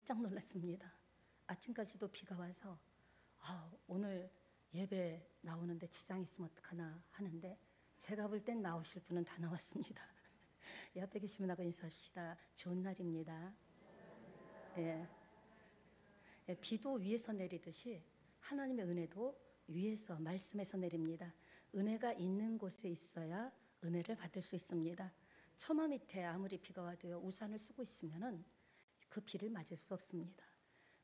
깜짝 놀랐습니다. 아침까지도 비가 와서 오늘 예배 나오는데 지장 있으면 어떡하나 하는데 제가 볼 땐 나오실 분은 다 나왔습니다. 옆에 계신 분하고 인사합시다. 좋은 날입니다. 비도 위에서 내리듯이 하나님의 은혜도 위에서 말씀에서 내립니다. 은혜가 있는 곳에 있어야 은혜를 받을 수 있습니다. 처마 밑에 아무리 비가 와도요, 우산을 쓰고 있으면은 그 비를 맞을 수 없습니다.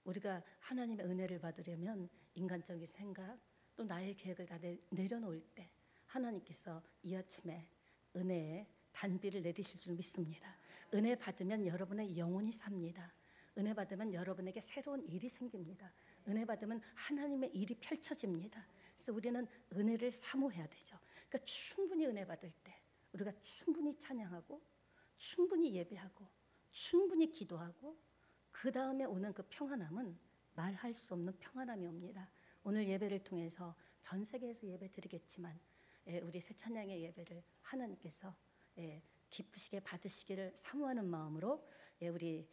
우리가 하나님의 은혜를 받으려면 인간적인 생각 또 나의 계획을 다 내려놓을 때 하나님께서 이 아침에 은혜의 단비를 내리실 줄 믿습니다. 은혜 받으면 여러분의 영혼이 삽니다. 은혜 받으면 여러분에게 새로운 일이 생깁니다. 은혜 받으면 하나님의 일이 펼쳐집니다. 그래서 우리는 은혜를 사모해야 되죠. 그러니까 충분히 은혜 받을 때 우리가 충분히 찬양하고 충분히 예배하고 충분히 기도하고 그 다음에 오는 그 평안함은 말할 수 없는 평안함이 옵니다. 오늘 예배를 통해서 전 세계에서 예배 드리겠지만 우리 새 찬양의 예배를 하나님께서 기쁘시게 받으시기를 사모하는 마음으로 우리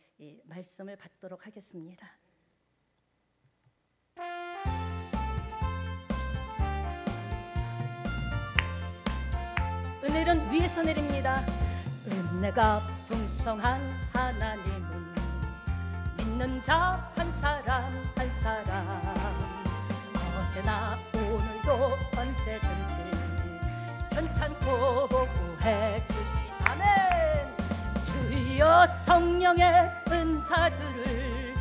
말씀을 받도록 하겠습니다. 은혜는 위에서 내립니다. 은혜가 풍성한 하나님은 믿는 자 한 사람 한 사람 어제나 오늘도 언제든지 괜찮고 구해 주시다네. 주여 성령의 은사들을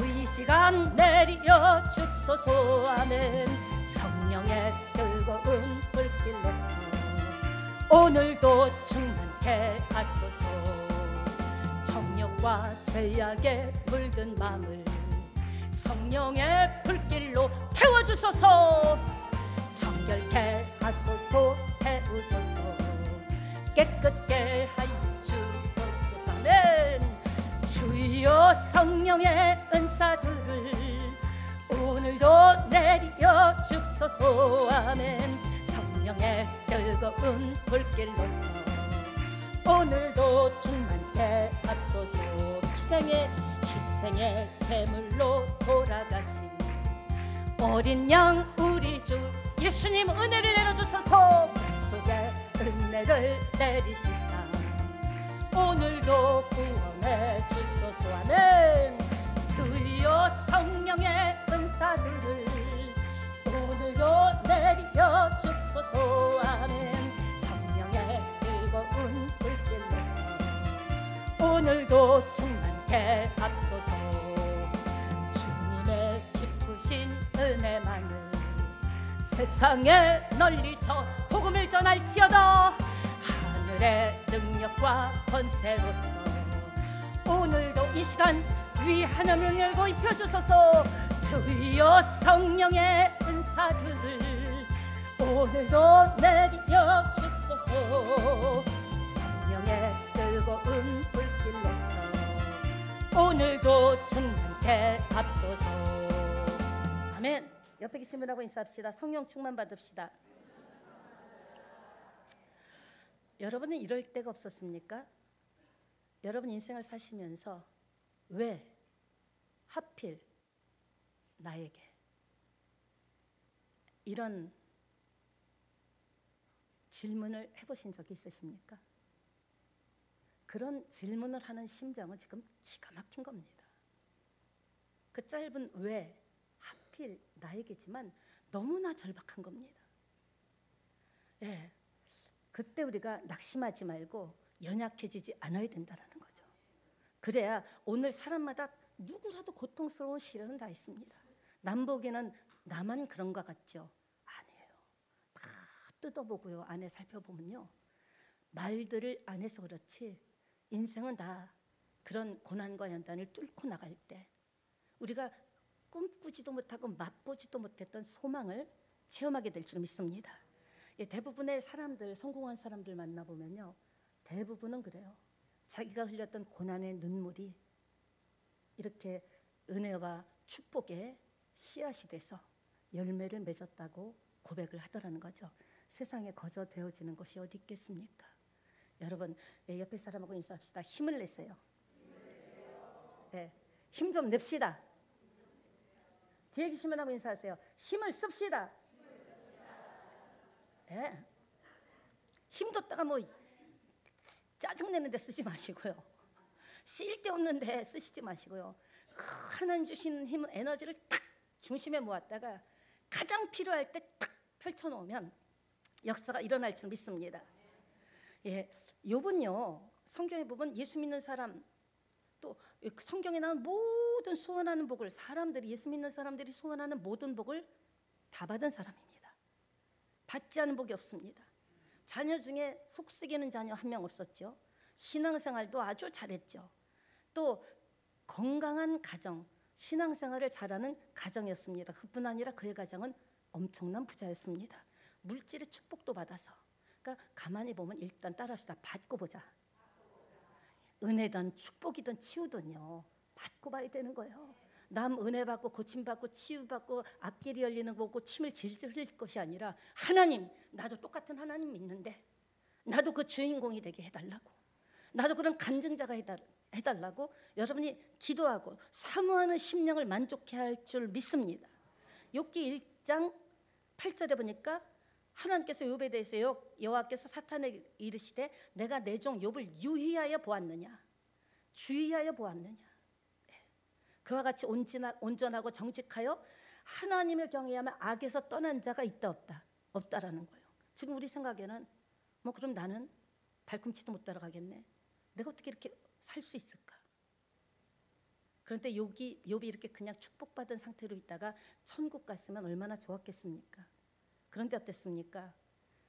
이 시간 내려 줍소서. 아멘. 성령의 뜨거운 불길로서 오늘도 충만케 하소서. 정욕과 죄악에 물든 마음을 성령의 불길로 태워주소서. 정결케 하소서. 태우소서. 깨끗게 하여 주옵소서. 아멘. 주여 성령의 은사들을 오늘도 내려 줍소서. 아멘. 성령의 뜨거운 불길로서 오늘도 충만케 하소서. 희생의 제물로 돌아가신 어린 양 우리 주 예수님 은혜를 내려주소서. 속에 은혜를 내리시다 오늘도 구원해 주소서. 아멘. 주여 성령의 은사들을 오늘도 내려 줍소서. 아멘. 성령의 뜨거운 불길로서 오늘도 충만케 하소서. 주님의 기쁘신 은혜만을 세상에 널리 저 복음을 전할지어다. 하늘의 능력과 권세로서 오늘도 이 시간 위 하늘을 열고 입혀주소서. 주여 성령의 은사들을 오늘도 내려 줍소서. 성령의 뜨거운 불길로서 오늘도 충만케 하소서. 아멘. 옆에 계신 분하고 인사합시다. 성령 충만 받읍시다. 여러분은 이럴 때가 없었습니까? 여러분 인생을 사시면서 왜 하필 나에게 이런 질문을 해보신 적이 있으십니까? 그런 질문을 하는 심정은 지금 기가 막힌 겁니다. 그 짧은 왜 하필 나에게지만 너무나 절박한 겁니다. 그때 우리가 낙심하지 말고 연약해지지 않아야 된다는 거죠. 그래야 오늘 사람마다 누구라도 고통스러운 시련은 다 있습니다. 남 보기에는 나만 그런 것 같죠? 아니에요. 다 뜯어보고요, 안에 살펴보면요, 말들을 안 해서 그렇지 인생은 다 그런 고난과 연단을 뚫고 나갈 때 우리가 꿈꾸지도 못하고 맛보지도 못했던 소망을 체험하게 될 줄 믿습니다. 대부분의 사람들, 성공한 사람들 만나보면요, 대부분은 그래요. 자기가 흘렸던 고난의 눈물이 이렇게 은혜와 축복의 씨앗이 돼서 열매를 맺었다고 고백을 하더라는 거죠. 세상에 거저 되어지는 것이 어디 있겠습니까? 여러분, 옆에 사람하고 인사합시다. 힘을 내세요. 힘 좀 냅시다. 뒤에 계시면 한번 인사하세요. 힘을 씁시다. 예. 힘뒀다가 뭐 짜증내는데 쓰지 마시고요. 쓸데없는데 쓰시지 마시고요. 하나님 주시는 힘은 에너지를 딱 중심에 모았다가 가장 필요할 때 딱 펼쳐놓으면 역사가 일어날 줄 믿습니다. 예, 욥은요 성경에 보면 예수 믿는 사람, 또 성경에 나온 모든 소원하는 복을, 사람들이, 예수 믿는 사람들이 소원하는 모든 복을 다 받은 사람입니다. 받지 않은 복이 없습니다. 자녀 중에 속쓰기는 자녀 한 명 없었죠. 신앙생활도 아주 잘했죠. 또 건강한 가정, 신앙생활을 잘하는 가정이었습니다. 그뿐 아니라 그의 가정은 엄청난 부자였습니다. 물질의 축복도 받아서. 그러니까 가만히 보면 일단 따라합시다. 받고 보자. 은혜든 축복이든 치유든요, 받고 봐야 되는 거예요. 남 은혜 받고 고침받고 치유받고 앞길이 열리는 거고 침을 질질 흘릴 것이 아니라, 하나님, 나도 똑같은 하나님 믿는데 나도 그 주인공이 되게 해달라고, 나도 그런 간증자가 해달라고 여러분이 기도하고 사모하는 심령을 만족해 할 줄 믿습니다. 욥기 1장 8절에 보니까 하나님께서 욥에 대해서 여호와께서 사탄에게 이르시되 내가 내 종 욥을 유의하여 보았느냐, 주의하여 보았느냐. 그와 같이 온전하고 정직하여 하나님을 경외하며 악에서 떠난 자가 있다 없다? 없다라는 거예요. 지금 우리 생각에는 뭐 그럼 나는 발꿈치도 못 따라가겠네, 내가 어떻게 이렇게 살 수 있을까? 그런데 욥이 이렇게 그냥 축복받은 상태로 있다가 천국 갔으면 얼마나 좋았겠습니까? 그런데 어땠습니까?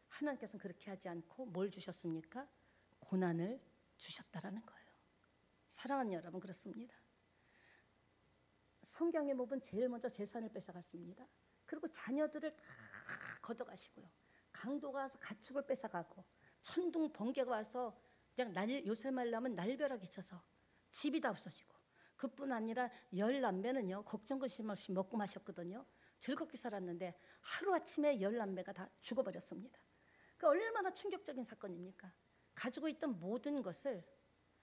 하나님께서는 그렇게 하지 않고 뭘 주셨습니까? 고난을 주셨다라는 거예요. 사랑하는 여러분, 그렇습니다. 성경의 몹은 제일 먼저 재산을 뺏어갔습니다. 그리고 자녀들을 다 걷어가시고요, 강도가 와서 가축을 뺏어가고, 천둥 번개가 와서 그냥 요새 말로 하면 날벼락이 쳐서 집이 다 없어지고, 그뿐 아니라 10남매는요 걱정 근심 없이 먹고 마셨거든요. 즐겁게 살았는데 하루아침에 10남매가 다 죽어버렸습니다. 그 얼마나 충격적인 사건입니까? 가지고 있던 모든 것을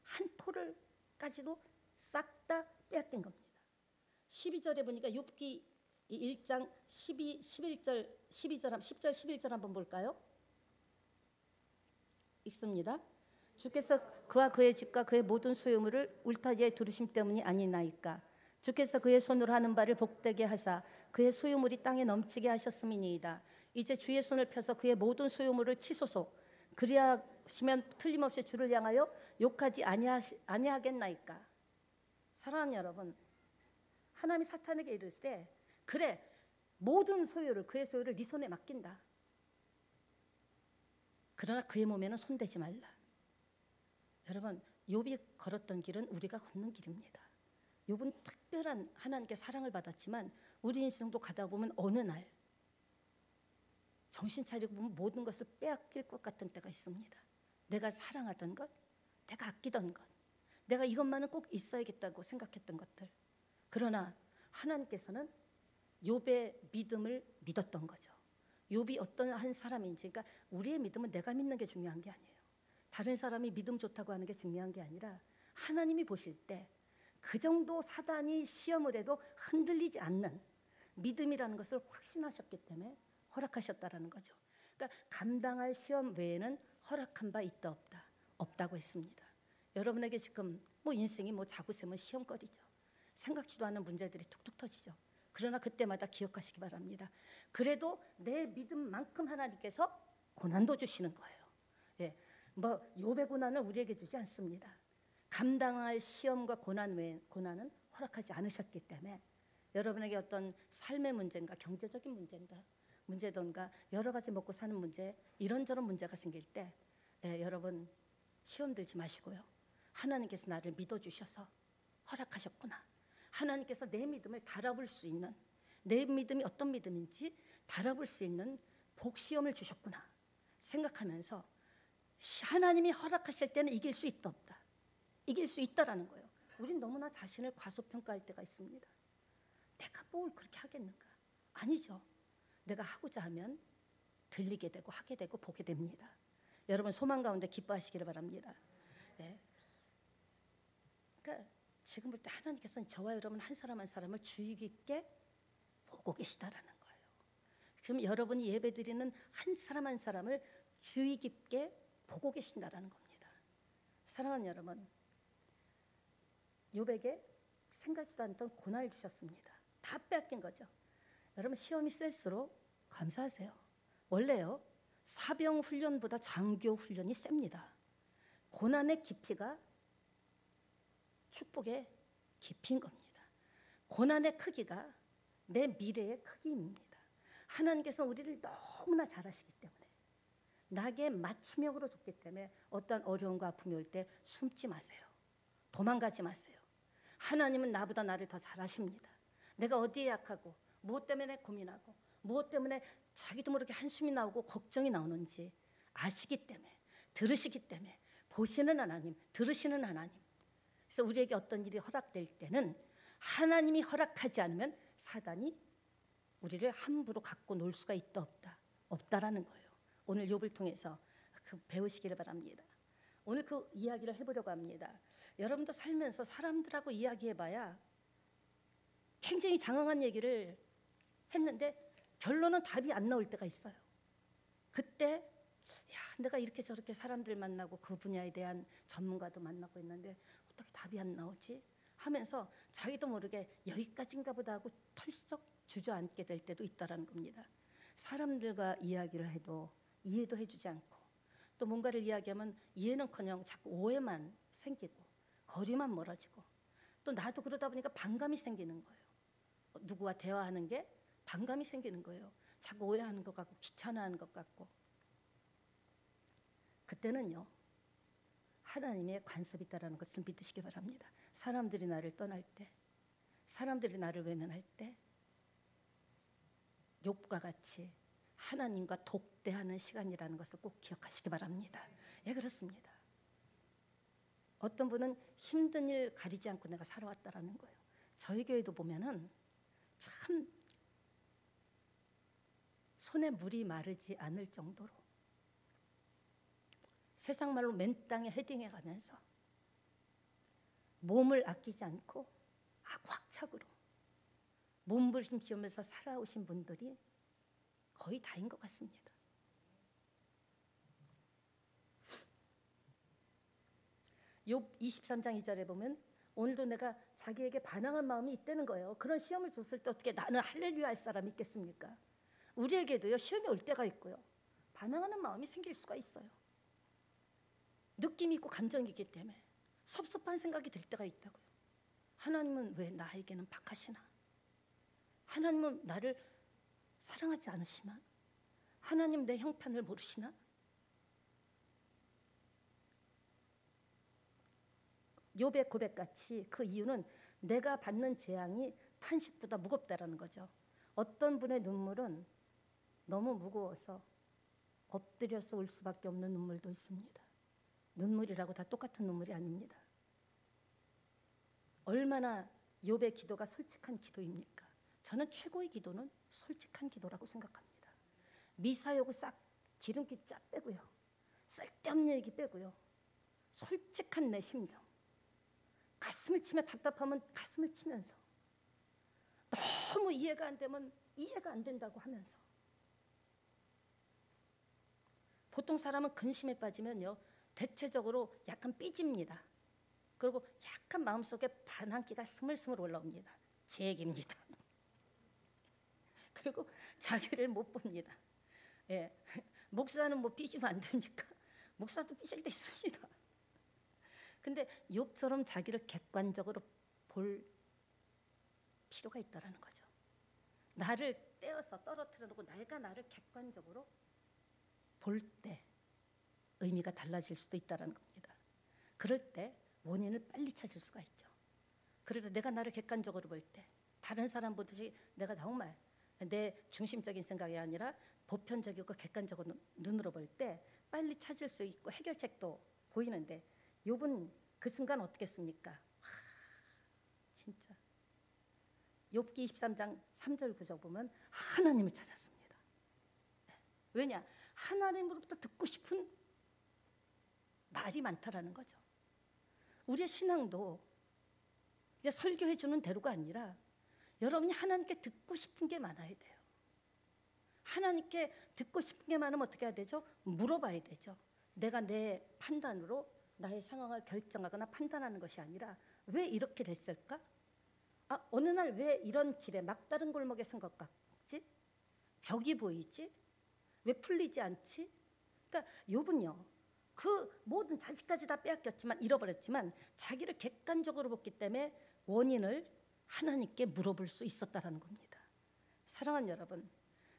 한 포를까지도 싹 다 빼앗긴 겁니다. 12절에 보니까 욥기 1장 11절 10절 한번 볼까요? 읽습니다. 주께서 그와 그의 집과 그의 모든 소유물을 울타리에 두르심 때문이 아니나이까. 주께서 그의 손으로 하는 바를 복되게 하사 그의 소유물이 땅에 넘치게 하셨음이니이다. 이제 주의 손을 펴서 그의 모든 소유물을 치소서. 그리하시면 틀림없이 주를 향하여 욕하지 아니하겠나이까. 사랑하는 여러분, 하나님이 사탄에게 이르시되 그래, 모든 소유를, 그의 소유를 네 손에 맡긴다. 그러나 그의 몸에는 손대지 말라. 여러분, 욥이 걸었던 길은 우리가 걷는 길입니다. 욥은 특별한 하나님께 사랑을 받았지만 우리 인생도 가다 보면 어느 날 정신 차리고 보면 모든 것을 빼앗길 것 같은 때가 있습니다. 내가 사랑하던 것, 내가 아끼던 것, 내가 이것만은 꼭 있어야겠다고 생각했던 것들. 그러나 하나님께서는 욥의 믿음을 믿었던 거죠. 욥이 어떤 한 사람인지, 그러니까 우리의 믿음은 내가 믿는 게 중요한 게 아니에요. 다른 사람이 믿음 좋다고 하는 게 중요한 게 아니라 하나님이 보실 때 그 정도 사단이 시험을 해도 흔들리지 않는 믿음이라는 것을 확신하셨기 때문에 허락하셨다라는 거죠. 그러니까 감당할 시험 외에는 허락한 바 있다 없다? 없다고 했습니다. 여러분에게 지금 뭐 인생이 뭐 자고 세면 시험거리죠. 생각지도 않은 문제들이 툭툭 터지죠. 그러나 그때마다 기억하시기 바랍니다. 그래도 내 믿음만큼 하나님께서 고난도 주시는 거예요. 예, 뭐 욥의 고난을 우리에게 주지 않습니다. 감당할 시험과 고난 외에 고난은 허락하지 않으셨기 때문에 여러분에게 어떤 삶의 문제인가, 경제적인 문제든가 여러 가지 먹고 사는 문제, 이런저런 문제가 생길 때 여러분 시험 들지 마시고요, 하나님께서 나를 믿어주셔서 허락하셨구나, 하나님께서 내 믿음을 달아볼 수 있는, 내 믿음이 어떤 믿음인지 달아볼 수 있는 복시험을 주셨구나 생각하면서 하나님이 허락하실 때는 이길 수 있다 없다? 이길 수 있다라는 거예요. 우린 너무나 자신을 과소평가할 때가 있습니다. 내가 뭘 그렇게 하겠는가? 아니죠. 내가 하고자 하면 들리게 되고 하게 되고 보게 됩니다. 여러분 소망 가운데 기뻐하시기를 바랍니다. 네. 그러니까 지금 볼 때 하나님께서는 저와 여러분 한 사람 한 사람을 주의 깊게 보고 계시다라는 거예요. 그럼 여러분이 예배드리는 한 사람 한 사람을 주의 깊게 보고 계신다라는 겁니다. 사랑하는 여러분, 욥에게 생각지도 않던 고난을 주셨습니다. 다 빼앗긴 거죠. 여러분, 시험이 셀수록 감사하세요. 원래요, 사병 훈련보다 장교 훈련이 셉니다. 고난의 깊이가 축복의 깊이인 겁니다. 고난의 크기가 내 미래의 크기입니다. 하나님께서 우리를 너무나 잘 아시기 때문에, 나에게 맞춤형으로 줬기 때문에 어떤 어려움과 아픔이 올 때 숨지 마세요. 도망가지 마세요. 하나님은 나보다 나를 더 잘 아십니다. 내가 어디에 약하고 무엇 때문에 고민하고 무엇 때문에 자기도 모르게 한숨이 나오고 걱정이 나오는지 아시기 때문에, 들으시기 때문에, 보시는 하나님, 들으시는 하나님. 그래서 우리에게 어떤 일이 허락될 때는 하나님이 허락하지 않으면 사단이 우리를 함부로 갖고 놀 수가 있다 없다라는 거예요. 오늘 욥을 통해서 그 배우시기를 바랍니다. 오늘 그 이야기를 해보려고 합니다. 여러분도 살면서 사람들하고 이야기해봐야 굉장히 장황한 얘기를 했는데 결론은 답이 안 나올 때가 있어요. 그때 야, 내가 이렇게 저렇게 사람들 만나고 그 분야에 대한 전문가도 만나고 있는데 어떻게 답이 안 나오지? 하면서 자기도 모르게 여기까지인가 보다 하고 털썩 주저앉게 될 때도 있다라는 겁니다. 사람들과 이야기를 해도 이해도 해주지 않고, 또 뭔가를 이야기하면 이해는커녕 자꾸 오해만 생기고 거리만 멀어지고, 또 나도 그러다 보니까 반감이 생기는 거예요. 누구와 대화하는 게 반감이 생기는 거예요. 자꾸 오해하는 것 같고 귀찮아하는 것 같고. 그때는요, 하나님의 간섭이 있다는 것을 믿으시기 바랍니다. 사람들이 나를 떠날 때, 사람들이 나를 외면할 때 욥과 같이 하나님과 독대하는 시간이라는 것을 꼭 기억하시기 바랍니다. 예, 그렇습니다. 어떤 분은 힘든 일 가리지 않고 내가 살아왔다라는 거예요. 저희 교회도 보면은 참 손에 물이 마르지 않을 정도로 세상 말로 맨 땅에 헤딩해 가면서 몸을 아끼지 않고 악착으로 몸부림치면서 살아오신 분들이 거의 다인 것 같습니다. 욥 23장 2절에 보면 오늘도 내가 자기에게 반항한 마음이 있다는 거예요. 그런 시험을 줬을 때 어떻게 나는 할렐루야 할 사람이 있겠습니까? 우리에게도요, 시험이 올 때가 있고요, 반항하는 마음이 생길 수가 있어요. 느낌이 있고 감정이 있기 때문에 섭섭한 생각이 들 때가 있다고요. 하나님은 왜 나에게는 박하시나? 하나님은 나를 사랑하지 않으시나? 하나님 내 형편을 모르시나? 욥의 고백같이 그 이유는 내가 받는 재앙이 탄식보다 무겁다라는 거죠. 어떤 분의 눈물은 너무 무거워서 엎드려서 울 수밖에 없는 눈물도 있습니다. 눈물이라고 다 똑같은 눈물이 아닙니다. 얼마나 욥의 기도가 솔직한 기도입니까? 저는 최고의 기도는 솔직한 기도라고 생각합니다. 미사여구 싹 기름기 쫙 빼고요, 쓸데없는 얘기 빼고요, 솔직한 내 심정, 가슴을 치며 답답하면 가슴을 치면서, 너무 이해가 안 되면 이해가 안 된다고 하면서. 보통 사람은 근심에 빠지면요, 대체적으로 약간 삐집니다. 그리고 약간 마음속에 반항기가 스물스물 올라옵니다. 제 얘기입니다. 그리고 자기를 못 봅니다. 예. 목사는 뭐 삐지면 안 됩니까? 목사도 삐질 때 있습니다. 근데 욥처럼 자기를 객관적으로 볼 필요가 있다라는 거죠. 나를 떼어서 떨어뜨려 놓고 내가 나를 객관적으로 볼 때 의미가 달라질 수도 있다라는 겁니다. 그럴 때 원인을 빨리 찾을 수가 있죠. 그래서 내가 나를 객관적으로 볼 때, 다른 사람 보듯이 내가 정말 내 중심적인 생각이 아니라 보편적이고 객관적으로 눈으로 볼 때 빨리 찾을 수 있고 해결책도 보이는데, 욥은 그 순간 어떻겠습니까? 진짜 욥기 23장 3절 9절 보면 하나님을 찾았습니다. 왜냐? 하나님으로부터 듣고 싶은 말이 많다라는 거죠. 우리의 신앙도 이게 설교해 주는 대로가 아니라 여러분이 하나님께 듣고 싶은 게 많아야 돼요. 하나님께 듣고 싶은 게 많으면 어떻게 해야 되죠? 물어봐야 되죠. 내가 내 판단으로 나의 상황을 결정하거나 판단하는 것이 아니라 왜 이렇게 됐을까? 어느 날 왜 이런 길에 막다른 골목에 선 것 같지? 벽이 보이지? 왜 풀리지 않지? 그러니까 욥은요, 그 모든 자식까지 다 빼앗겼지만, 잃어버렸지만 자기를 객관적으로 봤기 때문에 원인을 하나님께 물어볼 수 있었다라는 겁니다. 사랑하는 여러분,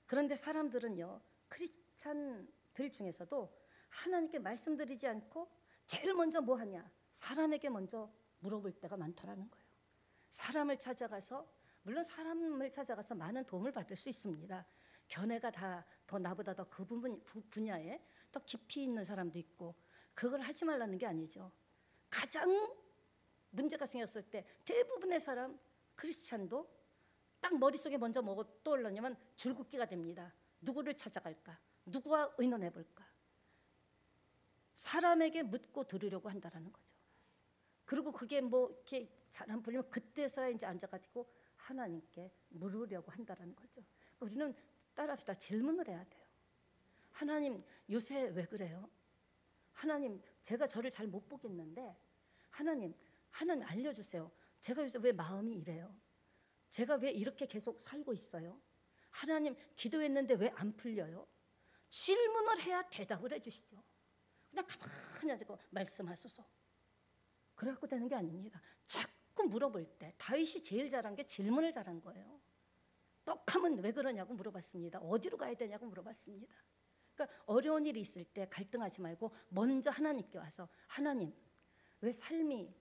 그런데 사람들은요, 크리스찬들 중에서도 하나님께 말씀드리지 않고 제일 먼저 뭐 하냐? 사람에게 먼저 물어볼 때가 많다라는 거예요. 사람을 찾아가서, 물론 사람을 찾아가서 많은 도움을 받을 수 있습니다. 견해가 다 더 나보다 더 그 분야에 더 깊이 있는 사람도 있고, 그걸 하지 말라는 게 아니죠. 가장 문제가 생겼을 때 대부분의 사람, 크리스찬도 딱 머릿속에 먼저 뭐가 떠올랐냐면 줄긋기가 됩니다. 누구를 찾아갈까? 누구와 의논해 볼까? 사람에게 묻고 들으려고 한다라는 거죠. 그리고 그게 뭐 이렇게 잘 안 풀리면 그때서야 이제 앉아가지고 하나님께 물으려고 한다라는 거죠. 우리는 따라합시다. 질문을 해야 돼요. 하나님, 요새 왜 그래요? 하나님, 제가 저를 잘 못 보겠는데 하나님 알려주세요. 제가 요새 왜 마음이 이래요? 제가 왜 이렇게 계속 살고 있어요? 하나님, 기도했는데 왜 안 풀려요? 질문을 해야 대답을 해주시죠. 그냥 가만히 앉고 말씀하소서. 그래갖고 되는 게 아닙니다. 자꾸 물어볼 때 다윗이 제일 잘한 게 질문을 잘한 거예요. 떡하면 왜 그러냐고 물어봤습니다. 어디로 가야 되냐고 물어봤습니다. 그러니까 어려운 일이 있을 때 갈등하지 말고 먼저 하나님께 와서 하나님, 왜 삶이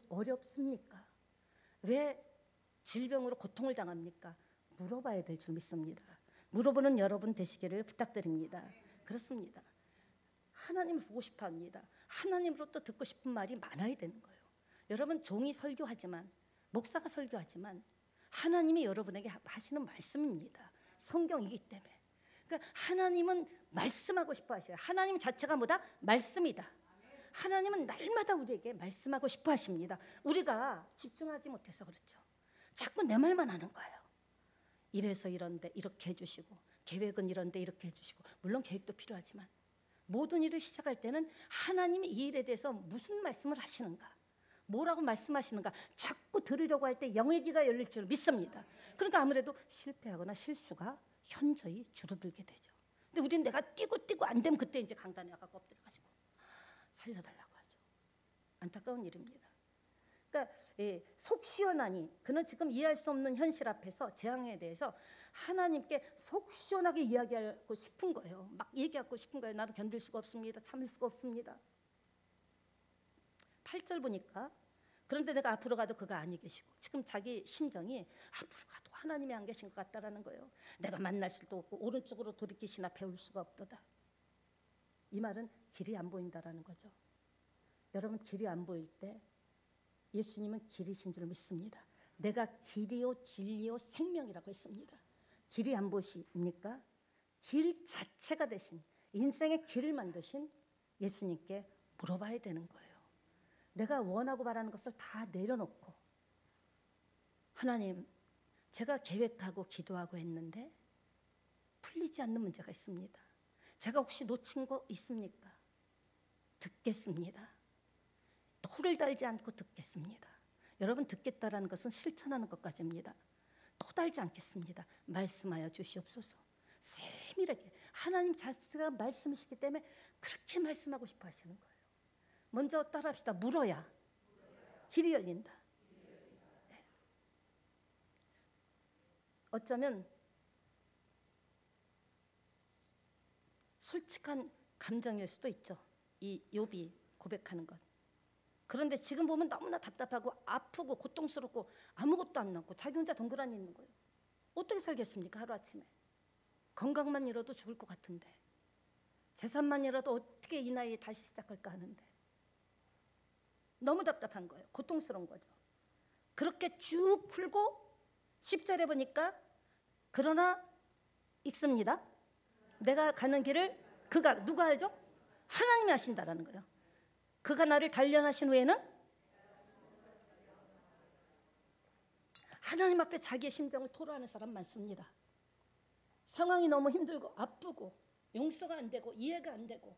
어렵습니까? 왜 질병으로 고통을 당합니까? 물어봐야 될 줄 믿습니다. 물어보는 여러분 되시기를 부탁드립니다. 그렇습니다. 하나님을 보고 싶어 합니다. 하나님으로부터 듣고 싶은 말이 많아야 되는 거예요. 여러분, 종이 설교하지만, 목사가 설교하지만 하나님이 여러분에게 하시는 말씀입니다. 성경이기 때문에. 그러니까 하나님은 말씀하고 싶어 하셔요. 하나님 자체가 뭐다? 말씀이다. 하나님은 날마다 우리에게 말씀하고 싶어 하십니다. 우리가 집중하지 못해서 그렇죠. 자꾸 내 말만 하는 거예요. 이래서 이런데 이렇게 해주시고, 계획은 이런데 이렇게 해주시고, 물론 계획도 필요하지만 모든 일을 시작할 때는 하나님이 이 일에 대해서 무슨 말씀을 하시는가, 뭐라고 말씀하시는가 자꾸 들으려고 할 때 영의 귀가 열릴 줄 믿습니다. 그러니까 아무래도 실패하거나 실수가 현저히 줄어들게 되죠. 근데 우리는 내가 뛰고 안 되면 그때 이제 강단에 가서 엎드려가지고 살려달라고 하죠. 안타까운 일입니다. 그러니까 속 시원하니, 그는 지금 이해할 수 없는 현실 앞에서 재앙에 대해서 하나님께 속 시원하게 이야기하고 싶은 거예요. 막 얘기하고 싶은 거예요. 나도 견딜 수가 없습니다. 참을 수가 없습니다. 8절 보니까 그런데 내가 앞으로 가도 그가 아니 계시고, 지금 자기 심정이 앞으로 가도 하나님이 안 계신 것 같다라는 거예요. 내가 만날 수도 없고 오른쪽으로 돌이키시나 배울 수가 없도다. 이 말은 길이 안 보인다라는 거죠. 여러분, 길이 안 보일 때 예수님은 길이신 줄 믿습니다. 내가 길이요 진리요 생명이라고 했습니다. 길이 안 보십니까? 길 자체가 되신, 인생의 길을 만드신 예수님께 물어봐야 되는 거예요. 내가 원하고 바라는 것을 다 내려놓고, 하나님, 제가 계획하고 기도하고 했는데 풀리지 않는 문제가 있습니다. 제가 혹시 놓친 거 있습니까? 듣겠습니다. 토를 달지 않고 듣겠습니다. 여러분, 듣겠다라는 것은 실천하는 것까지입니다. 토 달지 않겠습니다. 말씀하여 주시옵소서. 세밀하게 하나님 자체가 말씀이시기 때문에 그렇게 말씀하고 싶어 하시는 거예요. 먼저 따라합시다. 물어야 길이 열린다. 네. 어쩌면 솔직한 감정일 수도 있죠. 이 욥이 고백하는 것. 그런데 지금 보면 너무나 답답하고 아프고 고통스럽고 아무것도 안 남고 자기 혼자 덩그러니 있는 거예요. 어떻게 살겠습니까? 하루아침에. 건강만 잃어도 죽을 것 같은데, 재산만 잃어도 어떻게 이 나이에 다시 시작할까 하는데 너무 답답한 거예요. 고통스러운 거죠. 그렇게 쭉 풀고 10절에 보니까 그러나 읽습니다. 내가 가는 길을 그가, 누가 하죠? 하나님이 하신다라는 거예요. 그가 나를 단련하신 후에는 하나님 앞에 자기의 심정을 토로하는 사람 많습니다. 상황이 너무 힘들고 아프고 용서가 안 되고 이해가 안 되고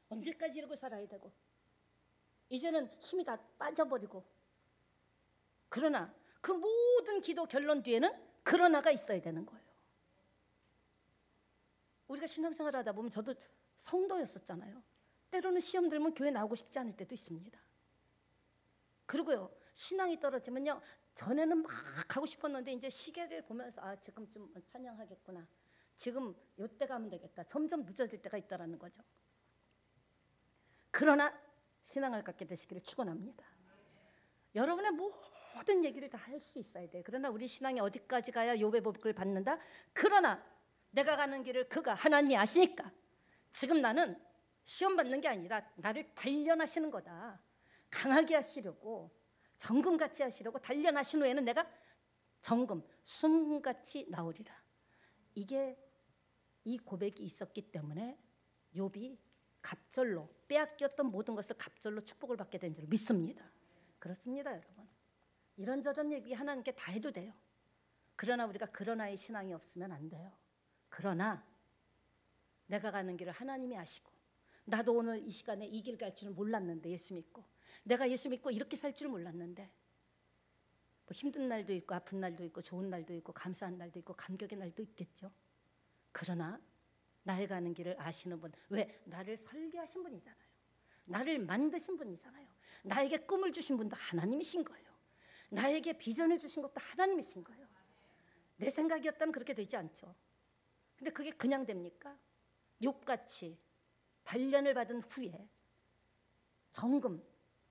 언제까지 이러고 살아야 되고 이제는 힘이 다 빠져버리고, 그러나 그 모든 기도 결론 뒤에는 그러나가 있어야 되는 거예요. 우리가 신앙생활 하다 보면, 저도 성도였었잖아요. 때로는 시험 들면 교회 나오고 싶지 않을 때도 있습니다. 그리고요, 신앙이 떨어지면요, 전에는 막 하고 싶었는데 이제 시계를 보면서 아, 지금쯤 찬양하겠구나, 지금 요때 가면 되겠다, 점점 늦어질 때가 있다라는 거죠. 그러나 신앙을 갖게 되시기를 축원합니다. 여러분의 모든 얘기를 다 할 수 있어야 돼요. 그러나 우리 신앙이 어디까지 가야 욥의 복을 받는다? 그러나 내가 가는 길을 그가 하나님이 아시니까 지금 나는 시험 받는 게 아니라 나를 단련하시는 거다. 강하게 하시려고, 정금같이 하시려고 단련하신 후에는 내가 정금, 순같이 나오리라. 이게 이 고백이 있었기 때문에 욥이 갑절로 빼앗겼던 모든 것을 갑절로 축복을 받게 된 줄 믿습니다. 그렇습니다, 여러분. 이런저런 얘기 하나님께 다 해도 돼요. 그러나 우리가 그러나의 신앙이 없으면 안 돼요. 그러나 내가 가는 길을 하나님이 아시고, 나도 오늘 이 시간에 이 길 갈 줄은 몰랐는데, 예수 믿고 내가 예수 믿고 이렇게 살 줄 몰랐는데, 뭐 힘든 날도 있고 아픈 날도 있고 좋은 날도 있고 감사한 날도 있고 감격의 날도 있겠죠. 그러나 나의 가는 길을 아시는 분, 왜? 나를 설계하신 분이잖아요. 나를 만드신 분이잖아요. 나에게 꿈을 주신 분도 하나님이신 거예요. 나에게 비전을 주신 것도 하나님이신 거예요. 내 생각이었다면 그렇게 되지 않죠. 근데 그게 그냥 됩니까? 욥같이 단련을 받은 후에 정금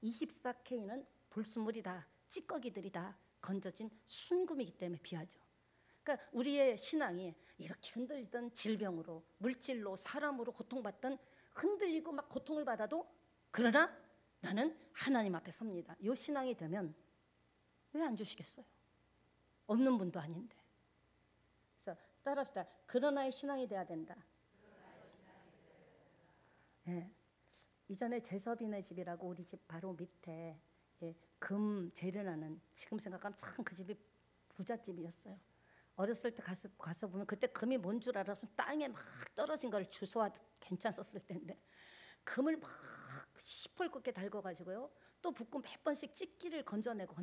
24K는 불순물이다, 찌꺼기들이다 건져진 순금이기 때문에 비하죠. 그러니까 우리의 신앙이 이렇게 흔들리던 질병으로, 물질로, 사람으로 고통받던, 흔들리고 막 고통을 받아도 그러나 나는 하나님 앞에 섭니다. 이 신앙이 되면 왜 안 주시겠어요? 없는 분도 아닌데. 그래서 따라합시다. 그러나의 신앙이 돼야 된다. 예. 이전에 제섭이네 집이라고 우리 집 바로 밑에, 예, 금 재련하는, 지금 생각하면 참 그 집이 부잣집이었어요. 어렸을 때 가서 보면 그때 금이 뭔 줄 알아서 땅에 막 떨어진 걸 주워와도 괜찮았을 텐데, 금을 막 시뻘겋게 달궈가지고요, 또 붓고 몇 번씩 찌끼를 건져내고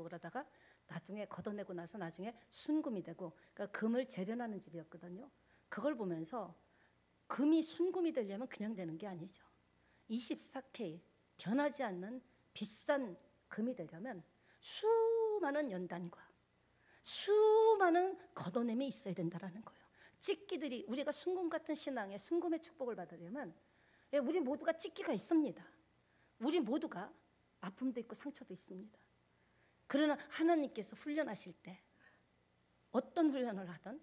그러다가 나중에 걷어내고 나서 나중에 순금이 되고, 그러니까 금을 재련하는 집이었거든요. 그걸 보면서 금이 순금이 되려면 그냥 되는 게 아니죠. 24K 변하지 않는 비싼 금이 되려면 수많은 연단과 수많은 걷어냄이 있어야 된다라는 거예요. 찌끼들이, 우리가 순금 같은 신앙에 순금의 축복을 받으려면 우리 모두가 찌끼가 있습니다. 우리 모두가 아픔도 있고 상처도 있습니다. 그러나 하나님께서 훈련하실 때 어떤 훈련을 하든,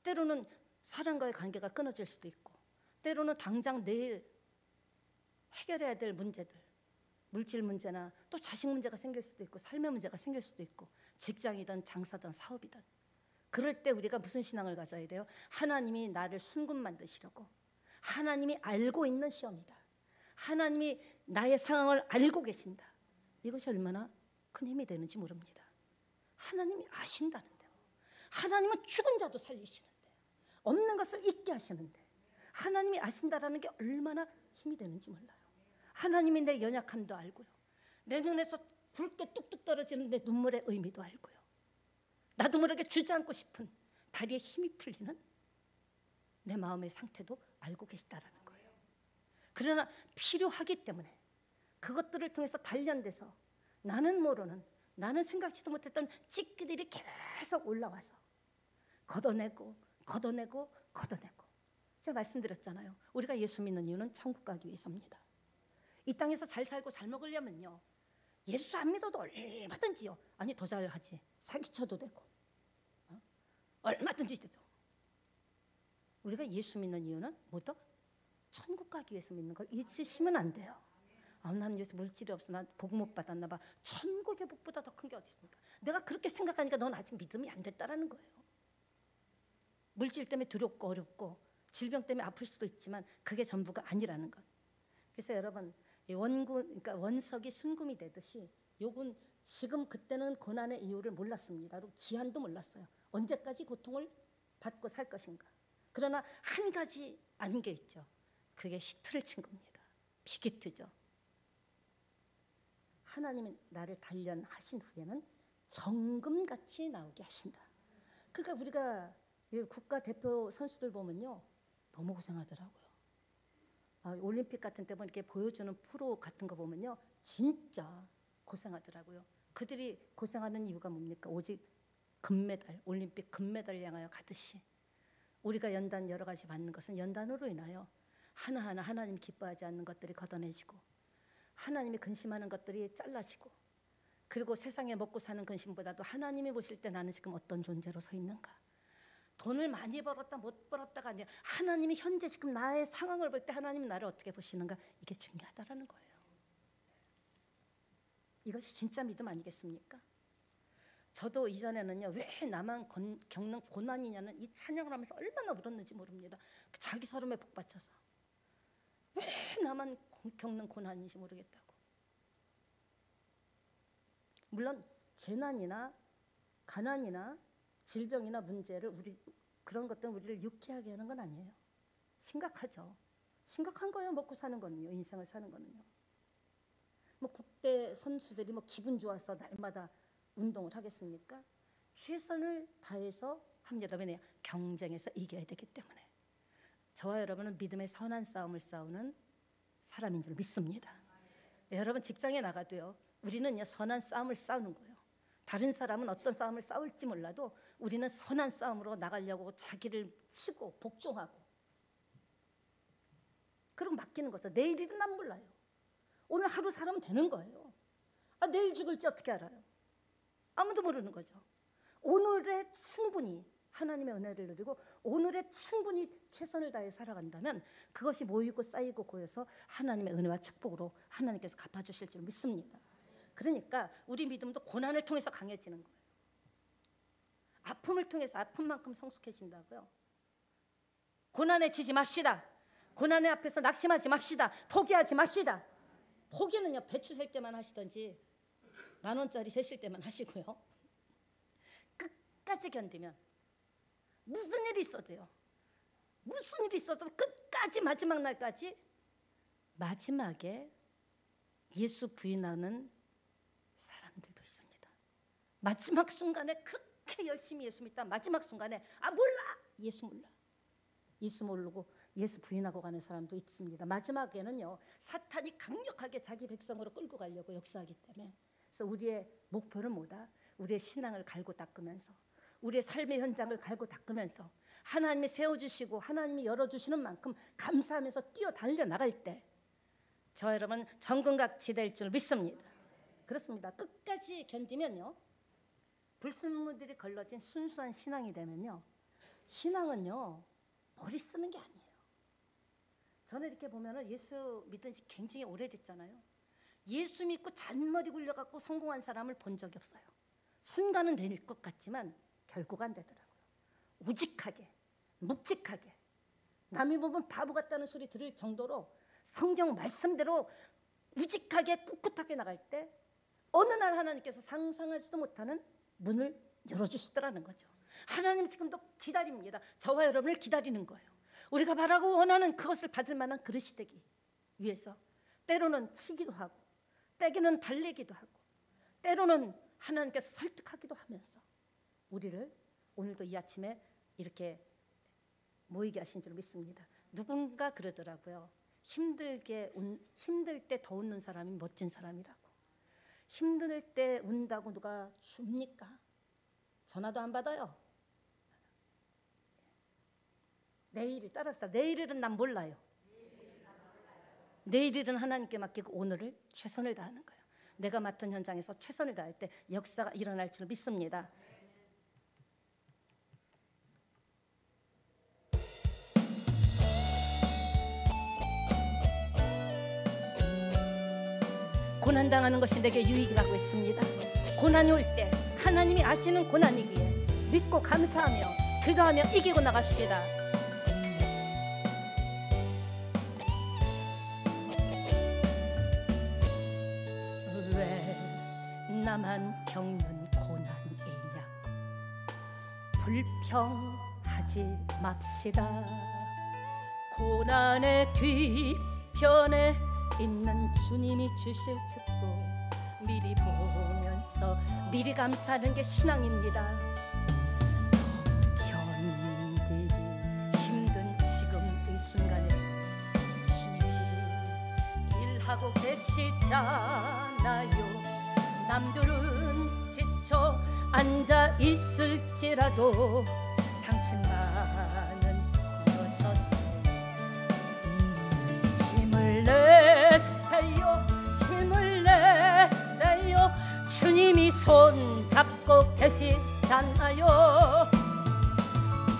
때로는 사람과의 관계가 끊어질 수도 있고, 때로는 당장 내일 해결해야 될 문제들, 물질 문제나 또 자식 문제가 생길 수도 있고, 삶의 문제가 생길 수도 있고, 직장이든 장사든 사업이든, 그럴 때 우리가 무슨 신앙을 가져야 돼요? 하나님이 나를 순금 만드시려고, 하나님이 알고 있는 시험이다, 하나님이 나의 상황을 알고 계신다. 이것이 얼마나 큰 힘이 되는지 모릅니다. 하나님이 아신다는데, 하나님은 죽은 자도 살리시는데, 없는 것을 있게 하시는데, 하나님이 아신다라는 게 얼마나 힘이 되는지 몰라요. 하나님이 내 연약함도 알고요, 내 눈에서 굵게 뚝뚝 떨어지는 내 눈물의 의미도 알고요, 나도 모르게 주저앉고 싶은 다리에 힘이 풀리는 내 마음의 상태도 알고 계시다라는 거예요. 그러나 필요하기 때문에 그것들을 통해서 단련돼서 나는 모르는, 나는 생각지도 못했던 찌끼들이 계속 올라와서 걷어내고 제가 말씀드렸잖아요. 우리가 예수 믿는 이유는 천국 가기 위해서입니다. 이 땅에서 잘 살고 잘 먹으려면요, 예수 안 믿어도 얼마든지요, 아니 더 잘하지, 사기쳐도 되고, 얼마든지 되죠. 우리가 예수 믿는 이유는 뭐죠? 천국 가기 위해서 믿는 걸 잊으시면 안 돼요. 아, 나는 요새 물질이 없어, 난 복 못 받았나 봐. 천국의 복보다 더 큰 게 어디 있습니까? 내가 그렇게 생각하니까 넌 아직 믿음이 안 됐다라는 거예요. 물질 때문에 두렵고 어렵고 질병 때문에 아플 수도 있지만 그게 전부가 아니라는 것. 그래서 여러분, 그러니까 원석이 순금이 되듯이 욥은 지금 그때는 고난의 이유를 몰랐습니다. 그리고 기한도 몰랐어요. 언제까지 고통을 받고 살 것인가. 그러나 한 가지 안 게 있죠. 그게 히트를 친 겁니다. 빅히트죠. 하나님이 나를 단련하신 후에는 정금같이 나오게 하신다. 그러니까 우리가 국가대표 선수들 보면요, 너무 고생하더라고요. 올림픽 같은 때 이렇게 보여주는 프로 같은 거 보면요, 진짜 고생하더라고요. 그들이 고생하는 이유가 뭡니까? 오직 금메달, 올림픽 금메달을 향하여 가듯이 우리가 연단 여러 가지 받는 것은 연단으로 인하여 하나하나 하나님 기뻐하지 않는 것들이 걷어내지고, 하나님이 근심하는 것들이 잘라지고, 그리고 세상에 먹고 사는 근심보다도 하나님이 보실 때 나는 지금 어떤 존재로 서 있는가. 돈을 많이 벌었다 못 벌었다가 아니라 하나님이 현재 지금 나의 상황을 볼 때 하나님이 나를 어떻게 보시는가, 이게 중요하다라는 거예요. 이것이 진짜 믿음 아니겠습니까? 저도 이전에는요, 왜 나만 겪는 고난이냐는 이 찬양을 하면서 얼마나 울었는지 모릅니다. 자기 서름에 복받쳐서 왜 나만 겪는 고난인지 모르겠다고. 물론 재난이나 가난이나 질병이나 문제를 그런 것들은 우리를 유쾌하게 하는 건 아니에요. 심각하죠. 심각한 거예요. 먹고 사는 거는요, 인생을 사는 거는요. 뭐 국대 선수들이 뭐 기분 좋아서 날마다 운동을 하겠습니까? 최선을 다해서 합니다. 왜냐? 경쟁에서 이겨야 되기 때문에. 저와 여러분은 믿음의 선한 싸움을 싸우는 사람인 줄 믿습니다. 여러분 직장에 나가도요, 우리는 선한 싸움을 싸우는 거예요. 다른 사람은 어떤 싸움을 싸울지 몰라도 우리는 선한 싸움으로 나가려고 자기를 치고 복종하고, 그리고 맡기는 거죠. 내일 일은 난 몰라요. 오늘 하루 살면 되는 거예요. 내일 죽을지 어떻게 알아요? 아무도 모르는 거죠. 오늘에 충분히 하나님의 은혜를 누리고 오늘에 충분히 최선을 다해 살아간다면 그것이 모이고 쌓이고 고여서 하나님의 은혜와 축복으로 하나님께서 갚아주실 줄 믿습니다. 그러니까 우리 믿음도 고난을 통해서 강해지는 거예요. 아픔을 통해서 아픔만큼 성숙해진다고요. 고난에 지지 맙시다. 고난의 앞에서 낙심하지 맙시다. 포기하지 맙시다. 포기는요, 배추 셀 때만 하시던지 10,000원짜리 세실 때만 하시고요. 끝까지 견디면 무슨 일이 있어도요, 무슨 일이 있어도 끝까지 마지막 날까지, 마지막에 예수 부인하는 사람들도 있습니다. 마지막 순간에 그렇게 열심히 예수 믿다 마지막 순간에 몰라, 예수 몰라, 예수 모르고 예수 부인하고 가는 사람도 있습니다. 마지막에는요, 사탄이 강력하게 자기 백성으로 끌고 가려고 역사하기 때문에. 그래서 우리의 목표는 뭐다? 우리의 신앙을 갈고 닦으면서, 우리의 삶의 현장을 갈고 닦으면서 하나님이 세워주시고 하나님이 열어주시는 만큼 감사하면서 뛰어달려 나갈 때 저 여러분 정금같이 될 줄 믿습니다. 그렇습니다. 끝까지 견디면요, 불순물들이 걸러진 순수한 신앙이 되면요, 신앙은요 머리 쓰는 게 아니에요. 저는 이렇게 보면은 예수 믿은 지 굉장히 오래됐잖아요. 예수 믿고 잔머리 굴려갖고 성공한 사람을 본 적이 없어요. 순간은 될 것 같지만 결국 안 되더라고요. 우직하게, 묵직하게, 남이 보면 바보 같다는 소리 들을 정도로 성경 말씀대로 우직하게 꿋꿋하게 나갈 때 어느 날 하나님께서 상상하지도 못하는 문을 열어주시더라는 거죠. 하나님 지금도 기다립니다. 저와 여러분을 기다리는 거예요. 우리가 바라고 원하는 그것을 받을 만한 그릇이 되기 위해서 때로는 치기도 하고, 때로는 달래기도 하고, 때로는 하나님께서 설득하기도 하면서 우리를 오늘도 이 아침에 이렇게 모이게 하신 줄 믿습니다. 누군가 그러더라고요. 힘들 때 더 웃는 사람이 멋진 사람이라고. 힘들 때 운다고 누가 줍니까? 전화도 안 받아요. 내일이 따라서 내일은 난 몰라요. 내일은 하나님께 맡기고 오늘을 최선을 다하는 거예요. 내가 맡은 현장에서 최선을 다할 때 역사가 일어날 줄 믿습니다. 고난당하는 것이 내게 유익이라고 했습니다. 고난이 올 때 하나님이 아시는 고난이기에 믿고 감사하며 기도하며 이기고 나갑시다. 왜 나만 불평하지 맙시다. 고난의 뒤편에 있는 주님이 주실 축복 미리 보면서 미리 감사하는 게 신앙입니다. 견디기 힘든 지금 이 순간에 주님이 일하고 계시잖아요. 남들은 지쳐 앉아 있을지라도 당신만은 일어서서 힘을 내세요. 힘을 내세요. 주님이 손 잡고 계시잖아요.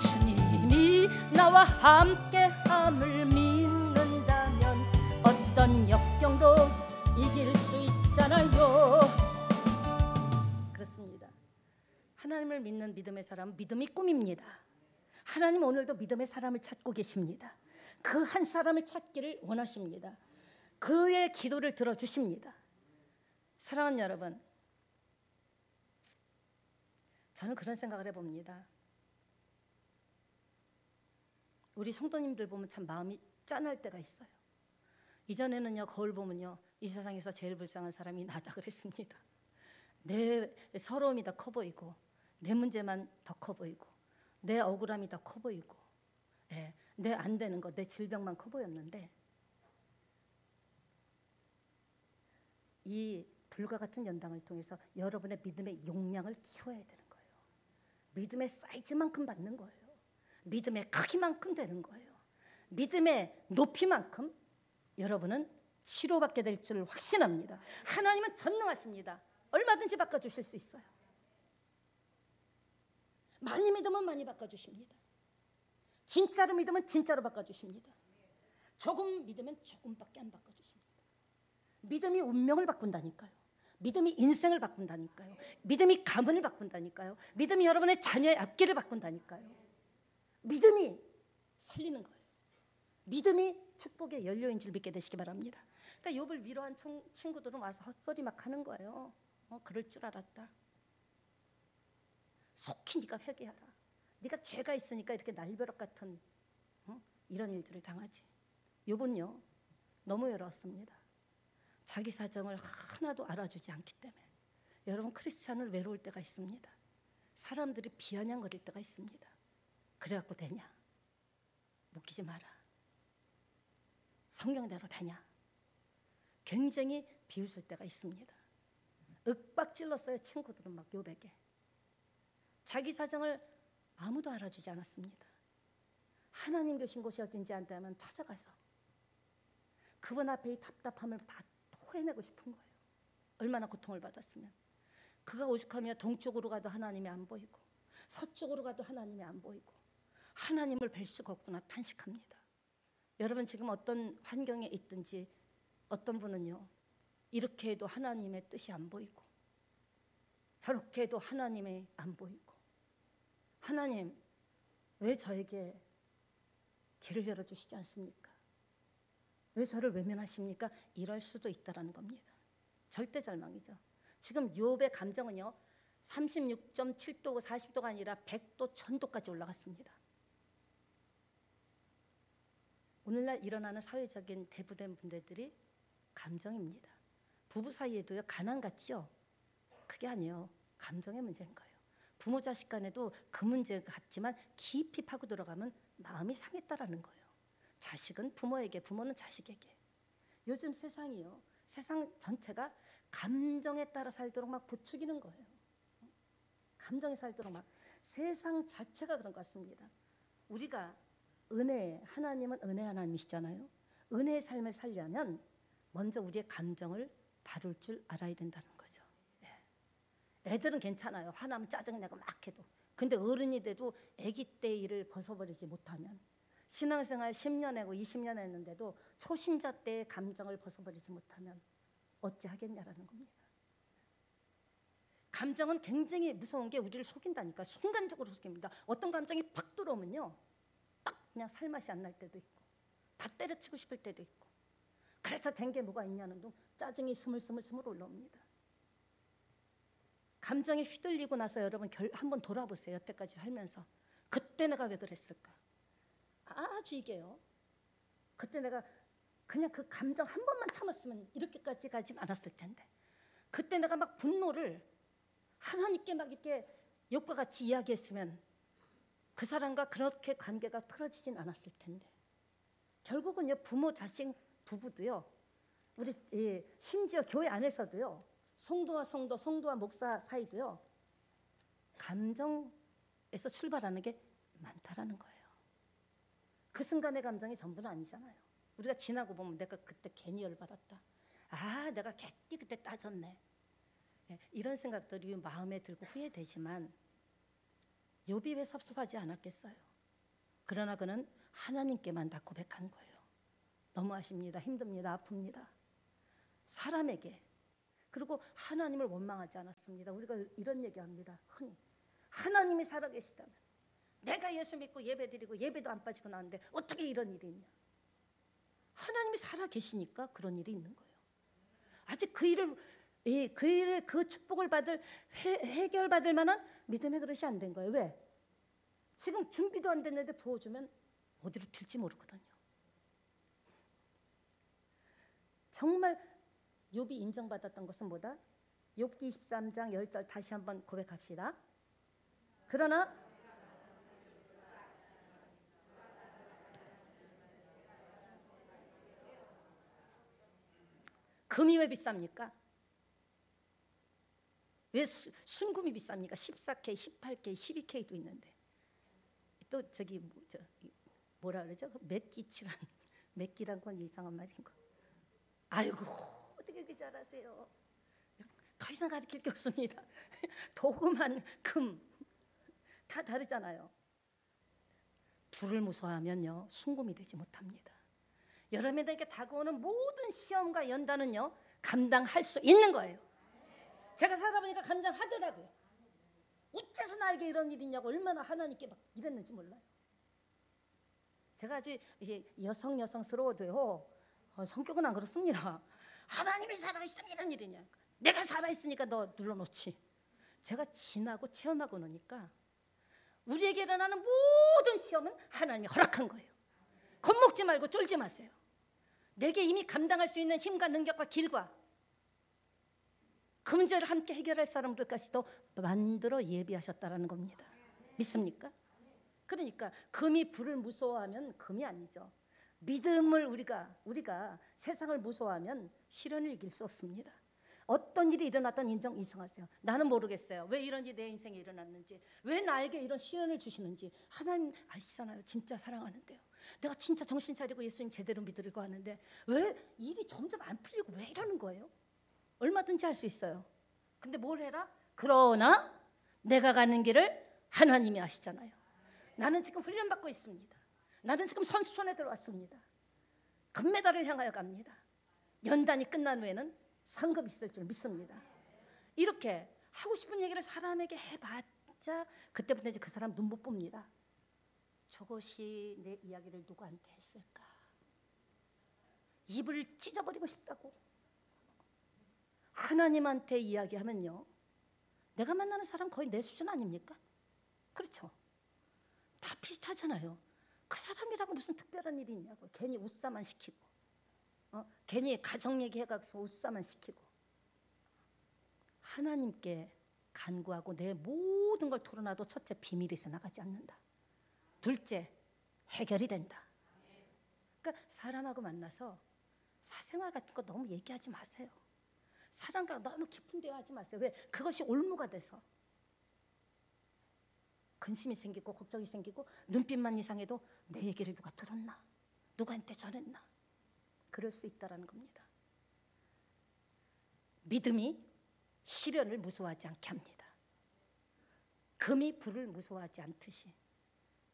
주님이 나와 함께함을 믿는다면 어떤 역경도 이길 수 있잖아요. 그렇습니다. 하나님을 믿는 믿음의 사람은 믿음이 꿈입니다. 하나님 오늘도 믿음의 사람을 찾고 계십니다. 그 한 사람을 찾기를 원하십니다. 그의 기도를 들어주십니다. 사랑하는 여러분, 저는 그런 생각을 해봅니다. 우리 성도님들 보면 참 마음이 짠할 때가 있어요. 이전에는요, 거울 보면요, 이 세상에서 제일 불쌍한 사람이 나다 그랬습니다. 내 서러움이 더 커 보이고, 내 문제만 더 커 보이고, 내 억울함이 더 커 보이고, 내 안 되는 거, 내 질병만 커 보였는데, 이 불과 같은 연당을 통해서 여러분의 믿음의 용량을 키워야 되는 거예요. 믿음의 사이즈만큼 받는 거예요. 믿음의 크기만큼 되는 거예요. 믿음의 높이만큼 여러분은 치료받게 될 줄 확신합니다. 하나님은 전능하십니다. 얼마든지 바꿔주실 수 있어요. 많이 믿으면 많이 바꿔주십니다. 진짜로 믿으면 진짜로 바꿔주십니다. 조금 믿으면 조금밖에 안 바꿔주십니다. 믿음이 운명을 바꾼다니까요. 믿음이 인생을 바꾼다니까요. 믿음이 가문을 바꾼다니까요. 믿음이 여러분의 자녀의 앞길을 바꾼다니까요. 믿음이 살리는 거예요. 믿음이 축복의 연료인 줄 믿게 되시기 바랍니다. 그러니까 욥을 위로한 친구들은 와서 헛소리 막 하는 거예요. 그럴 줄 알았다. 속히 네가 회개하라. 네가 죄가 있으니까 이렇게 날벼락 같은 이런 일들을 당하지. 욥은요, 너무 외로웠습니다. 자기 사정을 하나도 알아주지 않기 때문에. 여러분, 크리스찬은 외로울 때가 있습니다. 사람들이 비아냥거릴 때가 있습니다. 그래갖고 되냐? 묶이지 마라. 성경대로 되냐? 굉장히 비웃을 때가 있습니다. 윽박질렀어요. 친구들은 막 욥에게. 자기 사정을 아무도 알아주지 않았습니다. 하나님 계신 곳이 어딘지 안다면 찾아가서 그분 앞에 이 답답함을 다 토해내고 싶은 거예요. 얼마나 고통을 받았으면. 그가 오죽하면 동쪽으로 가도 하나님이 안 보이고 서쪽으로 가도 하나님이 안 보이고 하나님을 뵐 수가 없구나 탄식합니다. 여러분, 지금 어떤 환경에 있든지 어떤 분은요, 이렇게 해도 하나님의 뜻이 안 보이고 저렇게 해도 하나님의 안 보이고, 하나님 왜 저에게 길을 열어주시지 않습니까? 왜 저를 외면하십니까? 이럴 수도 있다라는 겁니다. 절대 절망이죠. 지금 욥의 감정은요, 36.7도고 40도가 아니라 100도, 1000도까지 올라갔습니다. 오늘날 일어나는 사회적인 대부분 문제들이 감정입니다. 부부 사이에도요, 가난 같지요? 그게 아니에요. 감정의 문제인 거예요. 부모 자식 간에도 그 문제 같지만 깊이 파고 들어가면 마음이 상했다라는 거예요. 자식은 부모에게, 부모는 자식에게. 요즘 세상이요, 세상 전체가 감정에 따라 살도록 막 부추기는 거예요. 감정에 살도록 막, 세상 자체가 그런 것 같습니다. 우리가 하나님은 은혜 하나님이시잖아요. 은혜의 삶을 살려면 먼저 우리의 감정을 다룰 줄 알아야 된다는 거죠. 애들은 괜찮아요. 화나면 짜증내고 막 해도. 근데 어른이 돼도 아기 때 일을 벗어버리지 못하면, 신앙생활 10년 하고 20년 했는데도 초신자 때의 감정을 벗어버리지 못하면 어찌하겠냐라는 겁니다. 감정은 굉장히 무서운 게 우리를 속인다니까. 순간적으로 속입니다. 어떤 감정이 팍 들어오면요, 딱 그냥 살맛이 안 날 때도 있고 다 때려치고 싶을 때도 있고, 그래서 된 게 뭐가 있냐는 둥 짜증이 스물스물 올라옵니다. 감정에 휘둘리고 나서 여러분 한번 돌아보세요. 여태까지 살면서 그때 내가 왜 그랬을까? 아주 이게요. 그때 내가 그냥 그 감정 한 번만 참았으면 이렇게까지 가진 않았을 텐데, 그때 내가 막 분노를 하나님께 막 이렇게 욕과 같이 이야기했으면 그 사람과 그렇게 관계가 틀어지진 않았을 텐데, 결국은요, 부모, 자식, 부부도요, 우리 심지어 교회 안에서도요, 성도와 성도, 성도와 목사 사이도요, 감정에서 출발하는 게 많다라는 거예요. 그 순간의 감정이 전부는 아니잖아요. 우리가 지나고 보면 내가 그때 괜히 열받았다, 내가 괜히 그때 따졌네, 이런 생각들이 마음에 들고 후회되지만 욥이 왜 섭섭하지 않았겠어요? 그러나 그는 하나님께만 다 고백한 거예요. 너무하십니다. 힘듭니다. 아픕니다. 사람에게, 그리고 하나님을 원망하지 않았습니다. 우리가 이런 얘기합니다. 흔히 하나님이 살아계시다면, 내가 예수 믿고 예배드리고 예배도 안 빠지고 나왔는데 어떻게 이런 일이 있냐. 하나님이 살아계시니까 그런 일이 있는 거예요. 아직 그 일을 그 축복을 받을 해결받을 만한 믿음의 그릇이 안 된 거예요. 왜? 지금 준비도 안 됐는데 부어주면 어디로 튈지 모르거든요. 정말 욥이 인정받았던 것은 뭐다? 욥기 23장 10절 다시 한번 고백합시다. 그러나 금이 왜 비쌉니까? 왜 순금이 비쌉니까? 14K, 18K, 12K도 있는데. 또 저기 뭐라 그러죠? 맥기칠한, 맥기란 건 이상한 말인 거. 아이고, 어떻게 그렇게 잘하세요? 더 이상 가르칠 게 없습니다. 도금한 금 다 다르잖아요. 불을 무서워하면요, 순금이 되지 못합니다. 여러분에게 다가오는 모든 시험과 연단은요, 감당할 수 있는 거예요. 제가 살아보니까 감당하더라고요. 어째서 나에게 이런 일이 있냐고 얼마나 하나님께 막 이랬는지 몰라요. 제가 아주 이제 여성스러워도요, 성격은 안 그렇습니다. 하나님이 살아계시다면 이런 일이냐, 내가 살아있으니까 너 눌러놓지. 제가 지나고 체험하고 나니까 우리에게 일어나는 모든 시험은 하나님이 허락한 거예요. 겁먹지 말고 쫄지 마세요. 내게 이미 감당할 수 있는 힘과 능력과 길과 그 문제를 함께 해결할 사람들까지도 만들어 예비하셨다라는 겁니다. 믿습니까? 그러니까 금이 불을 무서워하면 금이 아니죠. 믿음을 우리가 세상을 무서워하면 시련을 이길 수 없습니다. 어떤 일이 일어났던 인정하세요. 나는 모르겠어요. 왜 이런 일이 내 인생에 일어났는지, 왜 나에게 이런 시련을 주시는지. 하나님 아시잖아요. 진짜 사랑하는데요. 내가 진짜 정신 차리고 예수님 제대로 믿으려고 하는데 왜 일이 점점 안 풀리고 왜 이러는 거예요? 얼마든지 할 수 있어요. 근데 뭘 해라? 그러나 내가 가는 길을 하나님이 아시잖아요. 나는 지금 훈련받고 있습니다. 나는 지금 선수촌에 들어왔습니다. 금메달을 향하여 갑니다. 연단이 끝난 후에는 상급이 있을 줄 믿습니다. 이렇게 하고 싶은 얘기를 사람에게 해봤자 그때부터 이제 그 사람 눈 못 봅니다. 저것이 내 이야기를 누구한테 했을까? 입을 찢어버리고 싶다고. 하나님한테 이야기하면요, 내가 만나는 사람 거의 내 수준 아닙니까? 그렇죠? 다 비슷하잖아요. 그 사람이라고 무슨 특별한 일이 있냐고. 괜히 웃사만 시키고, 괜히 가정 얘기해가서 웃사만 시키고. 하나님께 간구하고 내 모든 걸 털어놔도 첫째, 비밀에서 나가지 않는다. 둘째, 해결이 된다. 그러니까 사람하고 만나서 사생활 같은 거 너무 얘기하지 마세요. 사람과 너무 깊은 대화하지 마세요. 왜? 그것이 올무가 돼서 근심이 생기고 걱정이 생기고 눈빛만 이상해도 내 얘기를 누가 들었나? 누구한테 전했나? 그럴 수 있다는 겁니다. 믿음이 시련을 무서워하지 않게 합니다. 금이 불을 무서워하지 않듯이.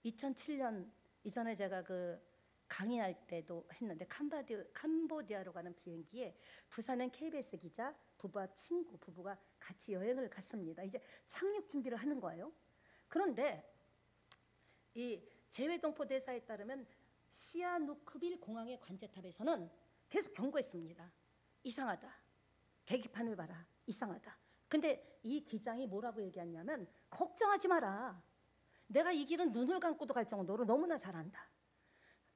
2007년 이전에 제가 그 강의할 때도 했는데 캄보디아로 가는 비행기에 부산행 KBS 기자 부부와 친구 부부가 같이 여행을 갔습니다. 이제 착륙 준비를 하는 거예요. 그런데 이 재외동포 대사에 따르면 시아누크빌 공항의 관제탑에서는 계속 경고했습니다. 이상하다. 계기판을 봐라. 이상하다. 근데 이 기장이 뭐라고 얘기했냐면 걱정하지 마라. 내가 이 길은 눈을 감고도 갈 정도로 너무나 잘 안다.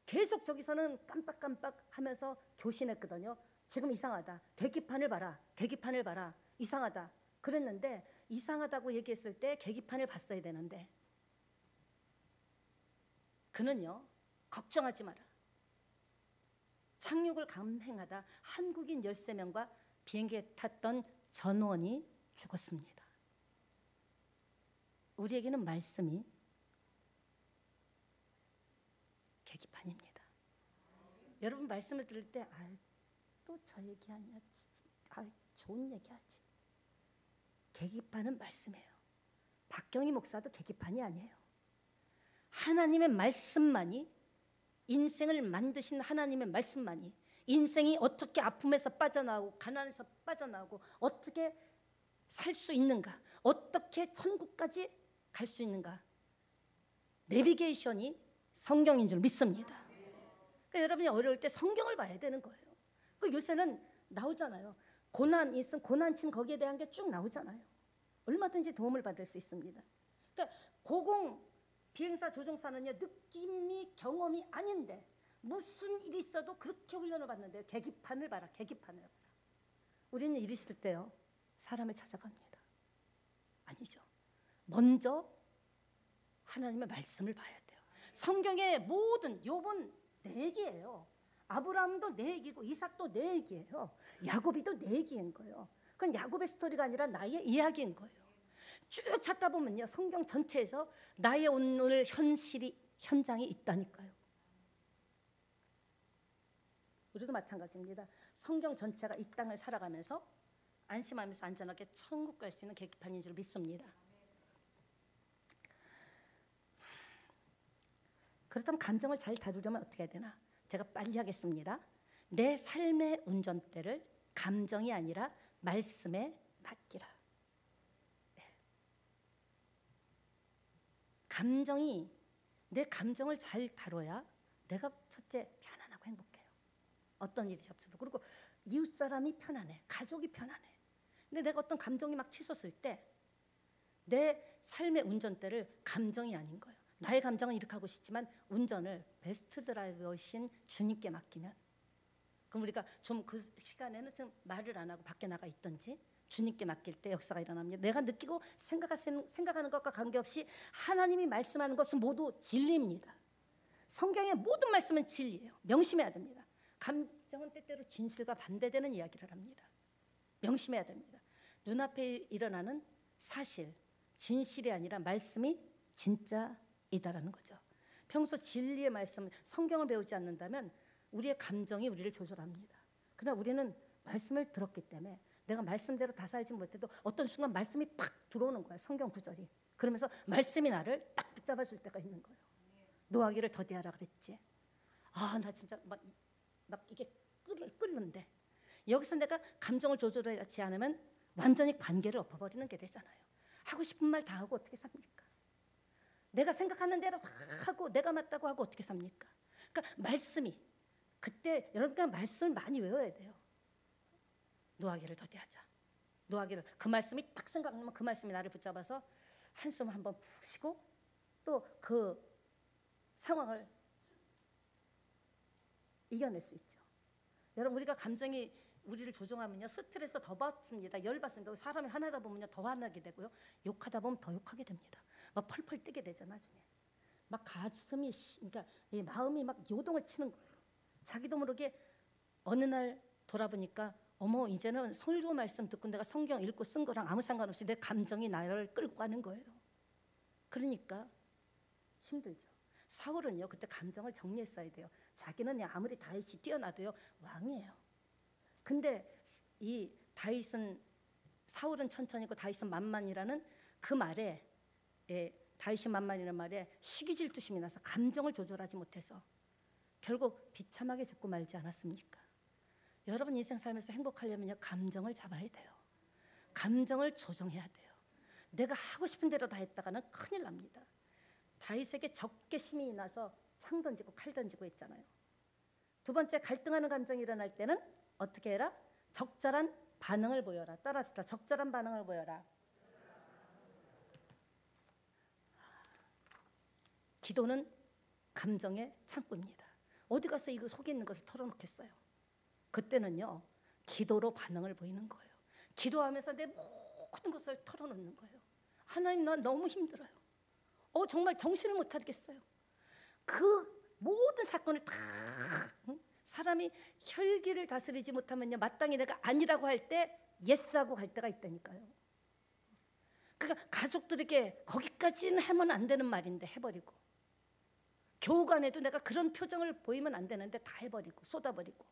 계속 저기서는 깜빡깜빡 하면서 교신했거든요. 지금 이상하다. 계기판을 봐라. 계기판을 봐라. 이상하다. 그랬는데 이상하다고 얘기했을 때 계기판을 봤어야 되는데 그는요. 걱정하지 마라. 착륙을 감행하다 한국인 13명과 비행기에 탔던 전원이 죽었습니다. 우리에게는 말씀이 계기판입니다. 여러분 말씀을 들을 때 또 저 얘기하냐, 좋은 얘기하지. 계기판은 말씀이에요. 박경희 목사도 계기판이 아니에요. 하나님의 말씀만이, 인생을 만드신 하나님의 말씀만이, 인생이 어떻게 아픔에서 빠져나오고 가난에서 빠져나오고 어떻게 살 수 있는가, 어떻게 천국까지 갈 수 있는가, 내비게이션이 성경인 줄 믿습니다. 그러니까 여러분이 어려울 때 성경을 봐야 되는 거예요. 그 요새는 나오잖아요. 고난이 있으면 고난침 거기에 대한 게 쭉 나오잖아요. 얼마든지 도움을 받을 수 있습니다. 그러니까 고공 비행사 조종사는요, 느낌이 경험이 아닌데 무슨 일이 있어도 그렇게 훈련을 받는데요. 계기판을 봐라. 계기판을 봐라. 우리는 일 있을 때요, 사람을 찾아갑니다. 아니죠. 먼저 하나님의 말씀을 봐야 돼요. 성경의 모든, 욥은 내 얘기예요. 아브라함도 내 얘기고 이삭도 내 얘기예요. 야곱이도 내 얘기인 거예요. 그건 야곱의 스토리가 아니라 나의 이야기인 거예요. 쭉 찾다 보면요, 성경 전체에서 나의 오늘 현장이 있다니까요. 우리도 마찬가지입니다. 성경 전체가 이 땅을 살아가면서 안심하면서 안전하게 천국 갈 수 있는 계기판인 줄 믿습니다. 그렇다면 감정을 잘 다루려면 어떻게 해야 되나? 제가 빨리 하겠습니다. 내 삶의 운전대를 감정이 아니라 말씀에 맡기라. 네. 내 감정을 잘 다뤄야 내가 첫째 편안하고 행복해요. 어떤 일이 접쳐도. 그리고 이웃 사람이 편안해, 가족이 편안해. 근데 내가 어떤 감정이 막 치솟을 때 내 삶의 운전대를 감정이 아닌 거예요. 나의 감정은 이렇게 하고 싶지만 운전을 베스트 드라이버이신 주님께 맡기면, 그럼 우리가 좀 그 시간에는 좀 말을 안 하고 밖에 나가 있든지 주님께 맡길 때 역사가 일어납니다. 내가 느끼고 생각하는 것과 관계없이 하나님이 말씀하는 것은 모두 진리입니다. 성경의 모든 말씀은 진리예요. 명심해야 됩니다. 감정은 때때로 진실과 반대되는 이야기를 합니다. 명심해야 됩니다. 눈앞에 일어나는 사실, 진실이 아니라 말씀이 진짜이다라는 거죠. 평소 진리의 말씀, 성경을 배우지 않는다면 우리의 감정이 우리를 조절합니다. 그러나 우리는 말씀을 들었기 때문에 내가 말씀대로 다 살지 못해도 어떤 순간 말씀이 팍 들어오는 거예요. 성경 구절이. 그러면서 말씀이 나를 딱 붙잡아 줄 때가 있는 거예요. 노하기를 더디하라 그랬지. 나 진짜 막 이게 끓는데 여기서 내가 감정을 조절하지 않으면 완전히 관계를 엎어버리는 게 되잖아요. 하고 싶은 말 다 하고 어떻게 삽니까? 내가 생각하는 대로 다 하고 내가 맞다고 하고 어떻게 삽니까? 그러니까 말씀이, 그때 여러분과 말씀을 많이 외워야 돼요. 노하기를 더디하자. 노하기를, 그 말씀이 딱 생각나면 그 말씀이 나를 붙잡아서 한숨 한번 푹 쉬고 또 그 상황을 이겨낼 수 있죠. 여러분, 우리가 감정이 우리를 조종하면요, 스트레스 더 받습니다. 열 받습니다. 사람이 화나다 보면요, 더 화나게 되고요, 욕하다 보면 더 욕하게 됩니다. 막 펄펄 뛰게 되죠. 나중에 막 가슴이, 그러니까 이 마음이 막 요동을 치는 거예요. 자기도 모르게 어느 날 돌아보니까 어머, 이제는 설교 말씀 듣고 내가 성경 읽고 쓴 거랑 아무 상관없이 내 감정이 나를 끌고 가는 거예요. 그러니까 힘들죠. 사울은요, 그때 감정을 정리했어야 돼요. 자기는 아무리 다윗이 뛰어나도요, 왕이에요. 근데 이 사울은 천천히고 다윗은 만만이라는 그 말에, 다윗이 만만이라는 말에 시기질투심이 나서 감정을 조절하지 못해서 결국 비참하게 죽고 말지 않았습니까? 여러분 인생 살면서 행복하려면요, 감정을 잡아야 돼요. 감정을 조정해야 돼요. 내가 하고 싶은 대로 다 했다가는 큰일 납니다. 다윗에게 적개심이 나서 창 던지고 칼 던지고 했잖아요. 두 번째, 갈등하는 감정이 일어날 때는 어떻게 해라? 적절한 반응을 보여라. 따라합시다. 적절한 반응을 보여라. 기도는 감정의 창구입니다. 어디 가서 이거 속에 있는 것을 털어놓겠어요. 그때는요, 기도로 반응을 보이는 거예요. 기도하면서 내 모든 것을 털어놓는 거예요. 하나님, 나 너무 힘들어요. 정말 정신을 못 차리겠어요. 그 모든 사건을 다, 사람이 혈기를 다스리지 못하면요, 마땅히 내가 아니라고 할 때 예스하고 갈 때가 있다니까요. 그러니까 가족들에게 거기까지는 하면 안 되는 말인데 해버리고, 교우간에도 내가 그런 표정을 보이면 안 되는데 다 해버리고 쏟아버리고.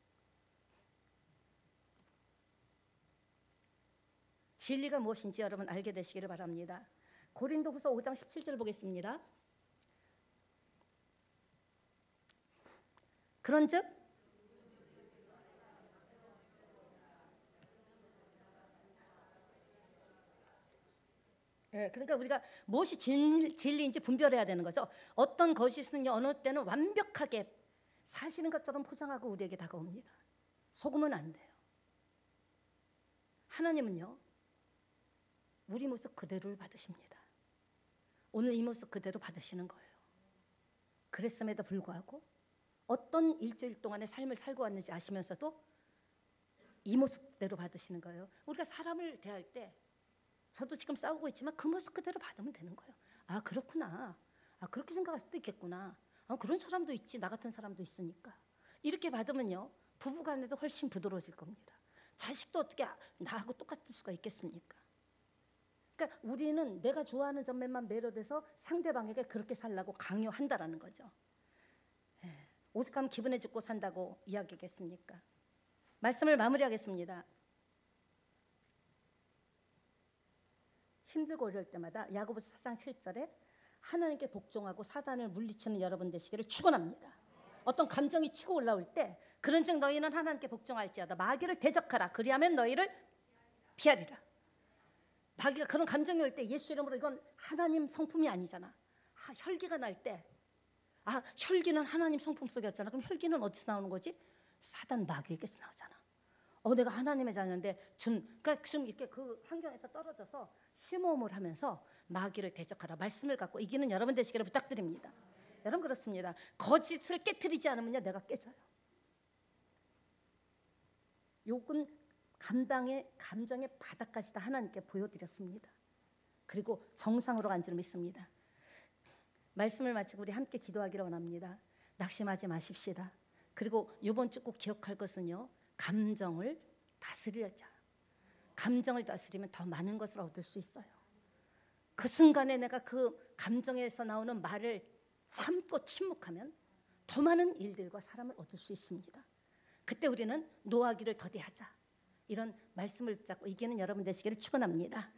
진리가 무엇인지 여러분 알게 되시기를 바랍니다. 고린도후서 5장 17절 보겠습니다. 그런즉 그러니까 우리가 무엇이 진리인지 분별해야 되는 거죠. 어떤 거짓은요, 어느 때는 완벽하게 사실인 것처럼 포장하고 우리에게 다가옵니다. 속으면 안 돼요. 하나님은요, 우리 모습 그대로를 받으십니다. 오늘 이 모습 그대로 받으시는 거예요. 그랬음에도 불구하고 어떤 일주일 동안의 삶을 살고 왔는지 아시면서도 이 모습대로 받으시는 거예요. 우리가 사람을 대할 때 저도 지금 싸우고 있지만 그 모습 그대로 받으면 되는 거예요. 아, 그렇구나. 아, 그렇게 생각할 수도 있겠구나. 아, 그런 사람도 있지. 나 같은 사람도 있으니까. 이렇게 받으면요, 부부간에도 훨씬 부드러워질 겁니다. 자식도 어떻게 나하고 똑같을 수가 있겠습니까? 그러니까 우리는 내가 좋아하는 점에만 매료돼서 상대방에게 그렇게 살라고 강요한다라는 거죠. 오죽하면 기분에 죽고 산다고 이야기하겠습니까? 말씀을 마무리하겠습니다. 힘들고 어려울 때마다 야고보서 4장 7절에 하나님께 복종하고 사단을 물리치는 여러분 되시기를 축원합니다. 어떤 감정이 치고 올라올 때 그런즉 너희는 하나님께 복종할지어다 마귀를 대적하라 그리하면 너희를 피하리라. 마귀가 그런 감정이 올 때 예수 이름으로 이건 하나님 성품이 아니잖아. 혈기가 날 때 혈기는 하나님 성품 속이었잖아. 그럼 혈기는 어디서 나오는 거지? 사단 마귀에게서 나오잖아. 내가 하나님의 자녀인데 그러니까 지금 이렇게 그 환경에서 떨어져서 심호흡을 하면서 마귀를 대적하라 말씀을 갖고 이기는 여러분 되시기를 부탁드립니다. 여러분 그렇습니다. 거짓을 깨트리지 않으면요, 내가 깨져요. 욕은 감정의 바닥까지 다 하나님께 보여드렸습니다. 그리고 정상으로 간 줄 믿습니다. 말씀을 마치고 우리 함께 기도하기를 원합니다. 낙심하지 마십시다. 그리고 이번 주 꼭 기억할 것은요, 감정을 다스리자. 감정을 다스리면 더 많은 것을 얻을 수 있어요. 그 순간에 내가 그 감정에서 나오는 말을 참고 침묵하면 더 많은 일들과 사람을 얻을 수 있습니다. 그때 우리는 노하기를 더디하자. 이런 말씀을 붙잡고 이기는 여러분 되시기를 축원합니다.